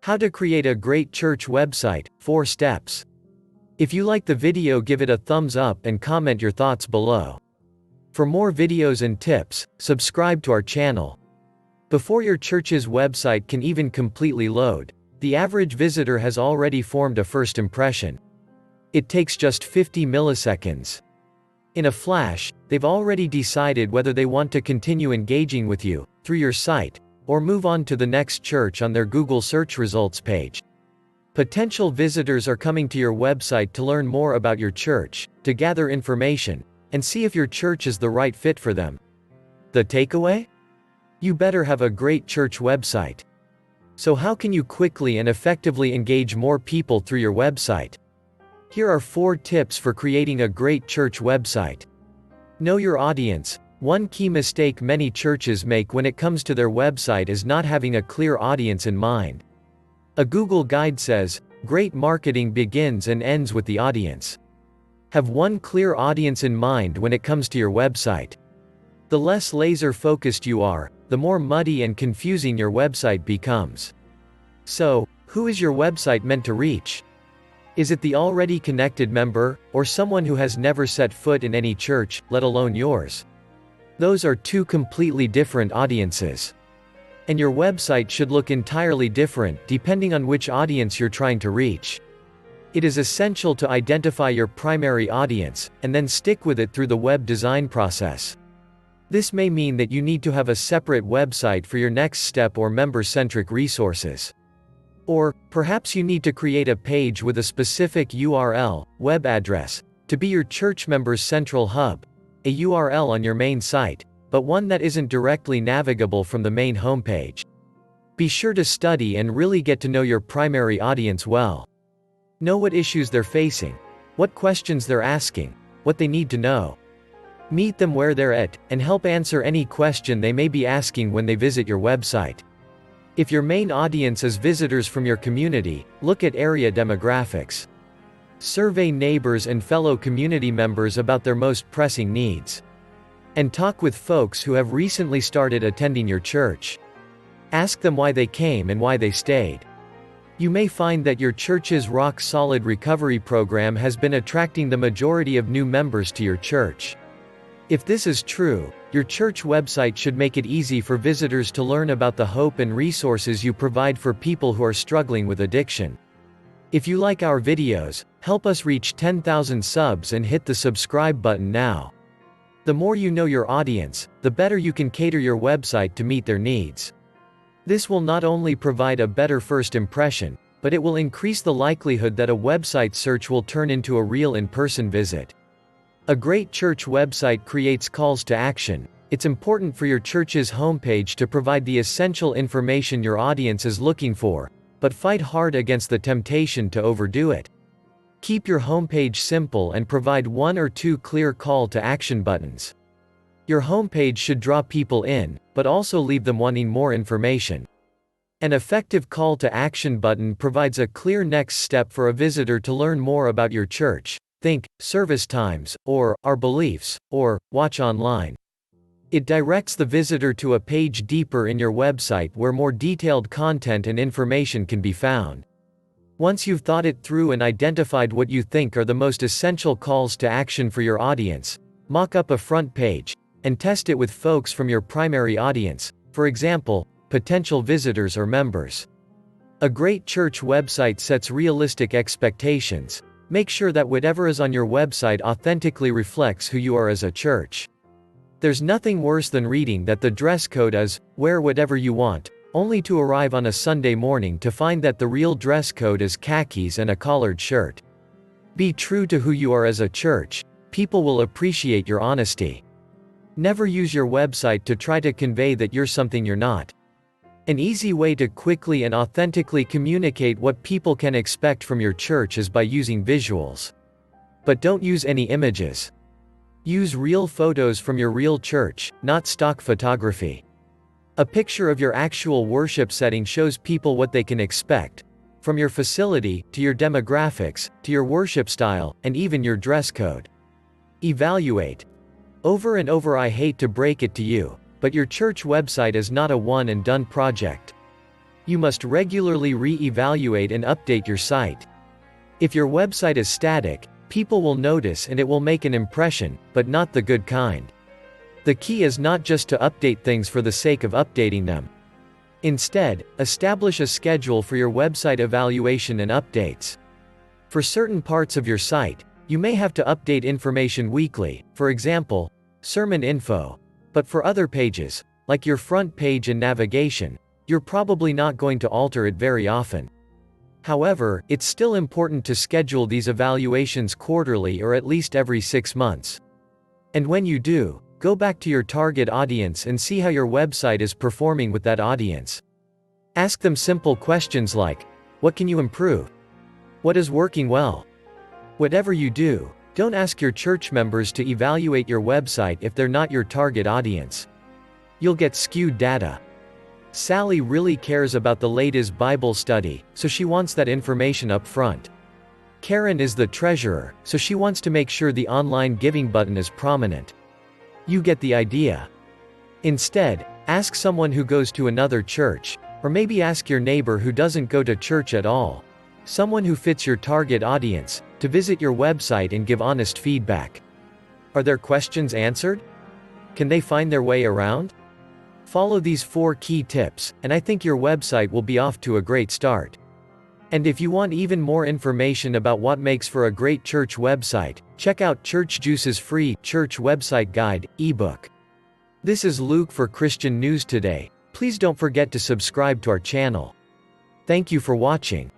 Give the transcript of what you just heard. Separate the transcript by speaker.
Speaker 1: How to create a great church website, 4 steps. If you like the video, give it a thumbs up and comment your thoughts below. For more videos and tips, subscribe to our channel. Before your church's website can even completely load, the average visitor has already formed a first impression. It takes just 50 milliseconds. In a flash, they've already decided whether they want to continue engaging with you, through your site, or move on to the next church on their Google search results page. Potential visitors are coming to your website to learn more about your church, to gather information, and see if your church is the right fit for them. The takeaway? You better have a great church website. So how can you quickly and effectively engage more people through your website? Here are 4 tips for creating a great church website. Know your audience. One key mistake many churches make when it comes to their website is not having a clear audience in mind. A Google guide says, "Great marketing begins and ends with the audience." Have one clear audience in mind when it comes to your website. The less laser-focused you are, the more muddy and confusing your website becomes. So, who is your website meant to reach? Is it the already connected member, or someone who has never set foot in any church, let alone yours? Those are 2 completely different audiences. And your website should look entirely different depending on which audience you're trying to reach. It is essential to identify your primary audience, and then stick with it through the web design process. This may mean that you need to have a separate website for your next step or member-centric resources. Or, perhaps you need to create a page with a specific URL, web address, to be your church members' central hub, a URL on your main site, but one that isn't directly navigable from the main homepage. Be sure to study and really get to know your primary audience well. Know what issues they're facing, what questions they're asking, what they need to know. Meet them where they're at, and help answer any question they may be asking when they visit your website. If your main audience is visitors from your community, look at area demographics. Survey neighbors and fellow community members about their most pressing needs. And talk with folks who have recently started attending your church. Ask them why they came and why they stayed. You may find that your church's rock-solid recovery program has been attracting the majority of new members to your church. If this is true, your church website should make it easy for visitors to learn about the hope and resources you provide for people who are struggling with addiction. If you like our videos, help us reach 10,000 subs and hit the subscribe button now. The more you know your audience, the better you can cater your website to meet their needs. This will not only provide a better first impression, but it will increase the likelihood that a website search will turn into a real in-person visit. A great church website creates calls to action. It's important for your church's homepage to provide the essential information your audience is looking for, but fight hard against the temptation to overdo it. Keep your homepage simple and provide 1 or 2 clear call to action buttons. Your homepage should draw people in, but also leave them wanting more information. An effective call to action button provides a clear next step for a visitor to learn more about your church. Think, service times, or, our beliefs, or, watch online. It directs the visitor to a page deeper in your website where more detailed content and information can be found. Once you've thought it through and identified what you think are the most essential calls to action for your audience, mock up a front page, and test it with folks from your primary audience, for example, potential visitors or members. A great church website sets realistic expectations. Make sure that whatever is on your website authentically reflects who you are as a church. There's nothing worse than reading that the dress code is, "Wear whatever you want," only to arrive on a Sunday morning to find that the real dress code is khakis and a collared shirt. Be true to who you are as a church. People will appreciate your honesty. Never use your website to try to convey that you're something you're not. An easy way to quickly and authentically communicate what people can expect from your church is by using visuals. But don't use any images. Use real photos from your real church, not stock photography. A picture of your actual worship setting shows people what they can expect, from your facility, to your demographics, to your worship style, and even your dress code. Evaluate. Over and over, I hate to break it to you, but your church website is not a one-and-done project. You must regularly re-evaluate and update your site. If your website is static, people will notice and it will make an impression, but not the good kind. The key is not just to update things for the sake of updating them. Instead, establish a schedule for your website evaluation and updates. For certain parts of your site, you may have to update information weekly, for example, sermon info. But for other pages, like your front page and navigation, you're probably not going to alter it very often. However, it's still important to schedule these evaluations quarterly or at least every 6 months. And when you do, go back to your target audience and see how your website is performing with that audience. Ask them simple questions like, what can you improve? What is working well? Whatever you do, don't ask your church members to evaluate your website if they're not your target audience. You'll get skewed data. Sally really cares about the latest Bible study, so she wants that information up front. Karen is the treasurer, so she wants to make sure the online giving button is prominent. You get the idea. Instead, ask someone who goes to another church, or maybe ask your neighbor who doesn't go to church at all, someone who fits your target audience, to visit your website and give honest feedback. Are their questions answered? Can they find their way around? Follow these 4 key tips, and I think your website will be off to a great start. And if you want even more information about what makes for a great church website, check out Church Juice's free Church Website Guide ebook. This is Luke for Christian News Today. Please don't forget to subscribe to our channel. Thank you for watching.